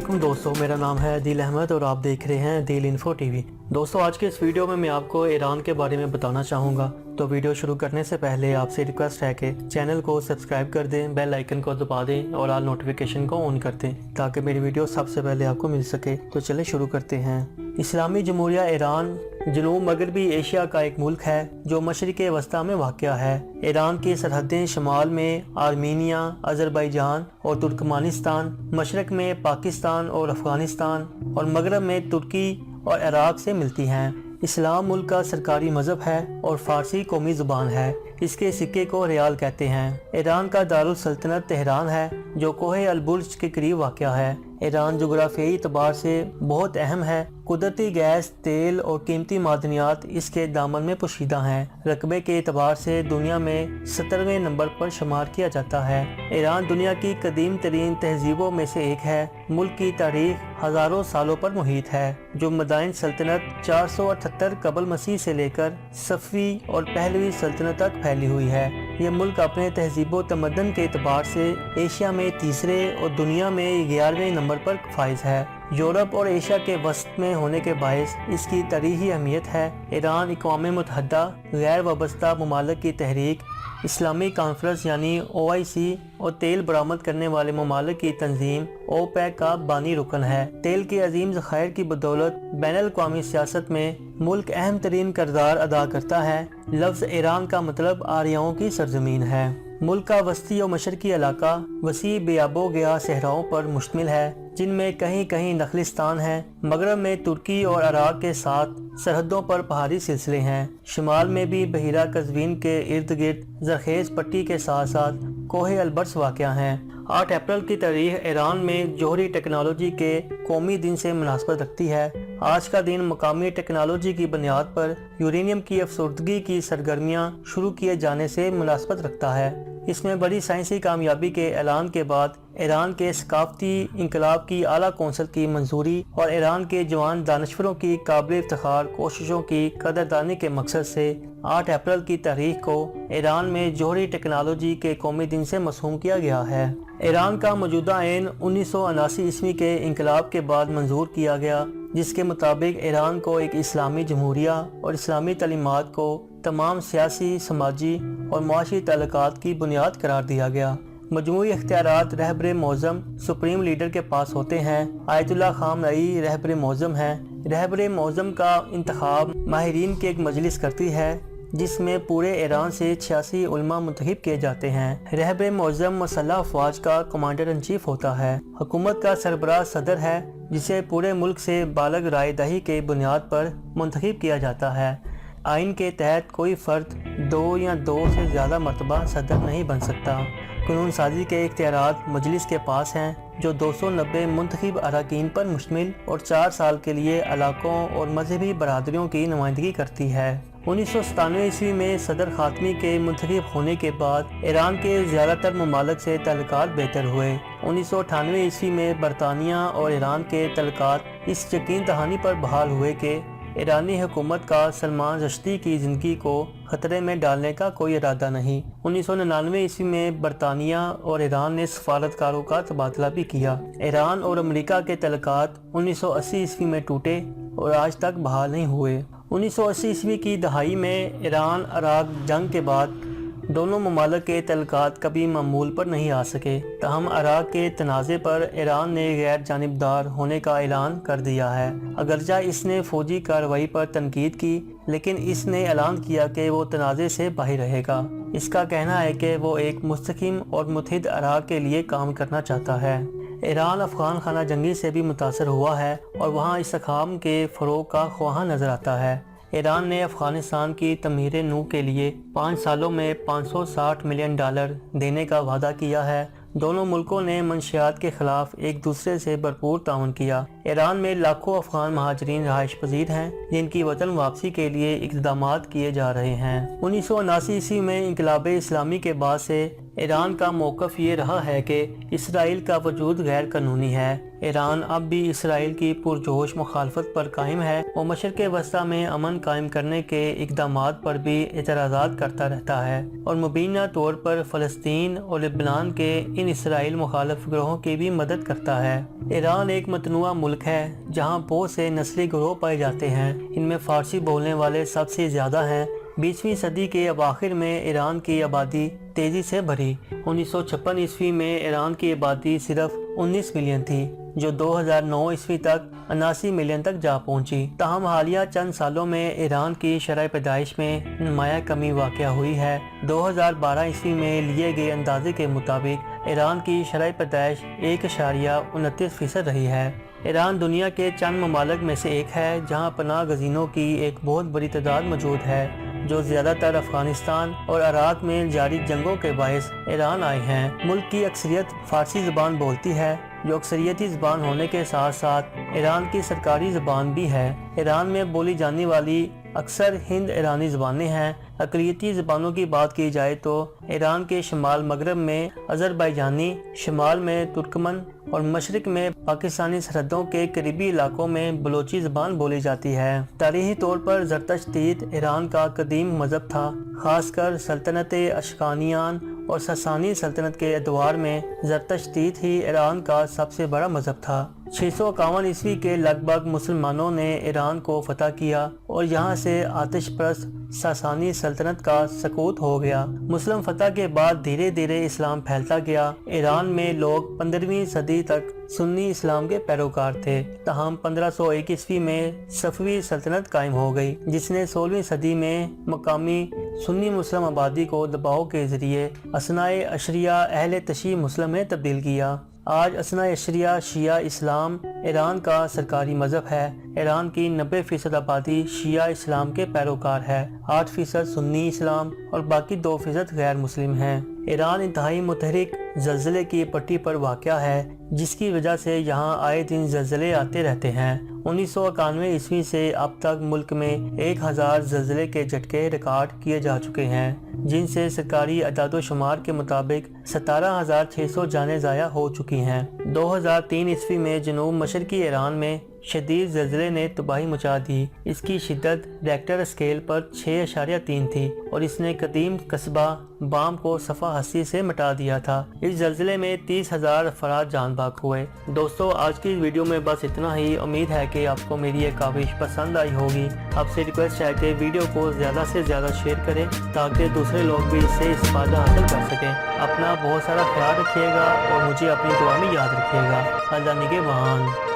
वालेकुम दोस्तों, मेरा नाम है दिल अहमद और आप देख रहे हैं दिल इन्फो टीवी। दोस्तों, आज के इस वीडियो में मैं आपको ईरान के बारे में बताना चाहूँगा। तो वीडियो शुरू करने से पहले आपसे रिक्वेस्ट है कि चैनल को सब्सक्राइब कर दें, बेल आइकन को दबा दें और ऑल नोटिफिकेशन को ऑन कर दें ताकि मेरी वीडियो सबसे पहले आपको मिल सके। तो चलिए शुरू करते हैं। इस्लामी जमहूरिया ईरान जनूब मगरबी एशिया का एक मुल्क है जो मशरिक़ वस्ता में वाक़या है। ईरान की सरहदें शुमाल में आर्मीनिया, अज़रबैजान और तुर्कमानिस्तान, मशरक़ में पाकिस्तान और अफ़गानिस्तान और मगरब में तुर्की और इराक़ से मिलती हैं। इस्लाम मुल्क का सरकारी मज़हब है और फ़ारसी कौमी ज़ुबान है। इसके सिक्के को रियाल कहते हैं। ईरान का दारुल सल्तनत तेहरान है जो कोहे अल-बुर्ज के करीब वाक़या है। ईरान जोग्राफियाई एतबार से बहुत अहम है। कुदरती गैस, तेल और कीमती मादनियात इसके दामन में पोशीदा हैं। रकबे के एतबार से दुनिया में 17वें नंबर पर शुमार किया जाता है। ईरान दुनिया की कदीम तरीन तहजीबों में से एक है। मुल्क की तारीख हज़ारों सालों पर मुहित है, जो मदाइन सल्तनत 478 कबल मसीह से लेकर सफ़वी और पहलवी सल्तनत तक फैली हुई है। यह मुल्क अपने तहजीब तमद्दन के एतबार से एशिया में तीसरे और दुनिया में 11वें नंबर पर फाइज है। यूरोप और एशिया के वसत में होने के बायस इसकी तारीख़ी अहमियत है। ईरान अक़वाम मुत्तहिदा गैर वाबस्ता ममालिक की तहरीक, इस्लामी कॉन्फ्रेंस यानी OIC और तेल बरामद करने वाले ममालिक की तंजीम OPEC का बानी रुकन है। तेल के अजीम ज़खायर की बदौलत बैनुल-अक़वामी सियासत में मुल्क अहम तरीन किरदार अदा करता है। लफ्ज़ ईरान का मतलब आर्यों की सरजमीन है। मुल्क का वस्ती और मशरकी इलाका वसी बेआबो गया सहराओं पर मुश्तमिल है, जिनमें कहीं कहीं नखलिस्तान है। मगरब में तुर्की और इराक़ के साथ सरहदों पर पहाड़ी सिलसिले हैं। शुमाल में भी बहीरा कज़वीन के इर्द गिर्द ज़रखेज़ पट्टी के साथ साथ कोहे अल-बर्स वाक़या हैं। 8 अप्रैल की तारीख ईरान में जोहरी टेक्नोलॉजी के कौमी दिन से मुनासबत रखती है। आज का दिन मकामी टेक्नोलॉजी की बुनियाद पर यूरेनियम की अफसरदगी की सरगर्मियाँ शुरू किए जाने से मुनासबत रखता है। इसमें बड़ी साइंसी कामयाबी के ऐलान के बाद ईरान के सकाफती इंकलाब की आला कौंसिल की मंजूरी और ईरान के जवान दानश्वरों की काबिल इफ्तिखार कोशिशों की कदरदानी के मकसद से 8 अप्रैल की तारीख को ईरान में जोहरी टेक्नोलॉजी के कौमी दिन से मसूम किया गया है। ईरान का मौजूदा ऐन 1979 ईस्वी के इंकलाब के बाद मंजूर किया गया, जिसके मुताबिक ईरान को एक इस्लामी जमहूरिया और इस्लामी तालीमात को तमाम सियासी, समाजी और मुआशी ताल्लुकात की बुनियाद करार दिया गया। मजमूई इख्तियारात रहबर मौज़म सुप्रीम लीडर के पास होते हैं। आयतुल्लाह ख़ामनई रहबर मौज़म हैं। रहबर मौज़म का इंतखाब माहिरीन की एक मजलिस करती है, जिसमें पूरे ईरान से 86 उलमा मुंतखब किए जाते हैं। रहबर मौज़म मसल्लह अफ़वाज का कमांडर इन चीफ होता है। हुकूमत का सरबराह सदर है, जिसे पूरे मुल्क से बालग राय दही के बुनियाद पर मुंतखब किया जाता है। आइन के तहत कोई फ़र्द 2 या 2 से ज़्यादा मरतबा सदर नहीं बन सकता। कानून साजी के इख्तियारात मजलिस के पास हैं, जो 290 मुंतखब अरकान पर मुश्तमिल और 4 साल के लिए इलाकों और मजहबी बरादरियों की नुमाइंदगी करती है। 1997 ईस्वी में सदर खातमी के मुंतखब होने के बाद ईरान के ज़्यादातर ममालिक से तल्लुकात बेहतर हुए। 1998 ईस्वी में बरतानिया और ईरान के तल्लुकात इस यकीन दहानी पर बहाल हुए कि ईरानी हुकूमत का सलमान रश्दी की ज़िंदगी को ख़तरे में डालने का कोई इरादा नहीं। 1999 ईस्वी में बरतानिया और ईरान ने सफारतकारों का तबादला भी किया। ईरान और अमेरिका के तल्लुकात 1980 ईस्वी में टूटे और आज तक बहाल नहीं हुए। 1980 ईस्वी की दहाई में ईरान इराक़ जंग के बाद दोनों ममालिक के तल्लुकात कभी मामूल पर नहीं आ सके। तहम इराक़ के तनाज़े पर ईरान ने गैर जानिबदार होने का ऐलान कर दिया है। अगरचा इसने फ़ौजी कार्रवाई पर तनकीद की, लेकिन इसने ऐलान किया कि वो तनाज़े से बाहर रहेगा। इसका कहना है कि वो एक मुस्तकिम और मुत्तहिद इराक़ के लिए काम करना चाहता है। ईरान अफ़गान खाना जंगी से भी मुतासर हुआ है और वहाँ इस्तेहकाम के फ़रोग़ का ख्वाह नज़र आता है। ईरान ने अफ़गानिस्तान की तमीर नू के लिए 5 सालों में $560 मिलियन देने का वादा किया है। दोनों मुल्कों ने मंशियात के खिलाफ एक दूसरे से भरपूर ताउन किया। ईरान में लाखों अफ़गान महाजरीन रहाइश पजीर हैं, जिनकी वतन वापसी के लिए इक़दामात किए जा रहे हैं। 1979 ईस्वी में इंक़िलाब इस्लामी के बाद से ईरान का मौक़िफ़ ये रहा है कि इसराइल का वजूद गैर कानूनी है। ईरान अब भी इसराइल की पुरजोश मुखालफत पर कायम है और मशरिक़ वस्ता में अमन कायम करने के इक़दामात पर भी एतराज़ात करता रहता है और मुबीना तौर पर फ़लस्तीन और लेबनान के इन इसराइल मुखालफ ग्रोहों की भी मदद करता है। ईरान एक मतनुआ मुल्क है जहाँ बहुत से नस्ली ग्रोह पाए जाते हैं। इनमें फ़ारसी बोलने वाले सबसे ज़्यादा हैं। 20वीं सदी के अवाखिर में ईरान की आबादी तेज़ी से बढ़ी। 1956 ईस्वी में ईरान की आबादी सिर्फ 19 मिलियन थी, जो 2009 ईस्वी तक 79 मिलियन तक जा पहुंची। ताहम हालिया चंद सालों में ईरान की शरह पैदाइश में नुमाया कमी वाक़या हुई है। 2012 ईस्वी में लिए गए अंदाजे के मुताबिक ईरान की शरह पैदाइश 1.29% रही है। ईरान दुनिया के चंद ममालिक में से एक है जहां पनाह गज़ीनों की एक बहुत बड़ी तादाद मौजूद है, जो ज़्यादातर अफ़गानिस्तान और इराक़ में जारी जंगों के बायस ईरान आए हैं। मुल्क की अक्सरियत फ़ारसी ज़बान बोलती है, जो अक्सरियती ज़बान होने के साथ साथ ईरान की सरकारी ज़बान भी है। ईरान में बोली जाने वाली अक्सर हिंद ईरानी ज़बानें हैं। अक़लियती ज़बानों की बात की जाए तो ईरान के शमाल मगरब में अज़रबैजानी, शमाल में तुर्कमन और मशरिक़ में पाकिस्तानी सरहदों के करीबी इलाकों में बलोची ज़बान बोली जाती है। तारीख़ी तौर पर ज़रतश्तीत ईरान का कदीम मज़हब था। ख़ासकर सल्तनत अशकानियान और ससानी सल्तनत के अदवार में ज़रतश्तीत ही ईरान का सबसे बड़ा मज़हब था। 651 ईस्वी के लगभग मुसलमानों ने ईरान को फतह किया और यहाँ से आतिशप्रस्त सासानी सल्तनत का सकूत हो गया। मुस्लिम फतह के बाद धीरे धीरे इस्लाम फैलता गया। ईरान में लोग 15वीं सदी तक सुन्नी इस्लाम के पैरोकार थे। तहम 1501 ईस्वी में सफवी सल्तनत कायम हो गई, जिसने 16वीं सदी में मकामी सुन्नी मुस्लिम आबादी को दबाव के जरिए असनाए अशरिया अहले तशी मुस्लिम में तब्दील किया। आज असनाए अशरिया शिया इस्लाम ईरान का सरकारी मज़हब है। ईरान की 90% आबादी शिया इस्लाम के पैरोकार है। 8% सुन्नी इस्लाम और बाकी 2% गैर मुस्लिम हैं। ईरान इंतहाई मुतहरिक ज़लज़ले की पट्टी पर वाक़या है, जिसकी वजह से यहाँ आए दिन ज़लज़ले आते रहते हैं। 1991 ईस्वी से अब तक मुल्क में 1000 ज़लज़ले के झटके रिकॉर्ड किए जा चुके हैं, जिनसे सरकारी अदाद शुमार के मुताबिक 17,600 जानें ज़ाया हो चुकी हैं। 2003 ईस्वी में जनूब मशरकी ईरान में शदीद ज़लज़ले ने तबाही मचा दी। इसकी शिद्दत रेक्टर स्केल पर 6.3 थी और इसने कदीम कस्बा बाम को सफ़ा हस्ती से मिटा दिया था। इस ज़लज़ले में 30,000 अफराद जान बाक हुए। दोस्तों, आज की वीडियो में बस इतना ही। उम्मीद है कि आपको मेरी ये काविश पसंद आई होगी। आपसे रिक्वेस्ट है कि वीडियो को ज़्यादा से ज़्यादा शेयर करें ताकि दूसरे लोग भी इससे इस्तेफादा हासिल कर सकें। अपना बहुत सारा ख्याल रखिएगा और मुझे अपनी दुआ में याद रखिएगा। अल्लाह निगहबान।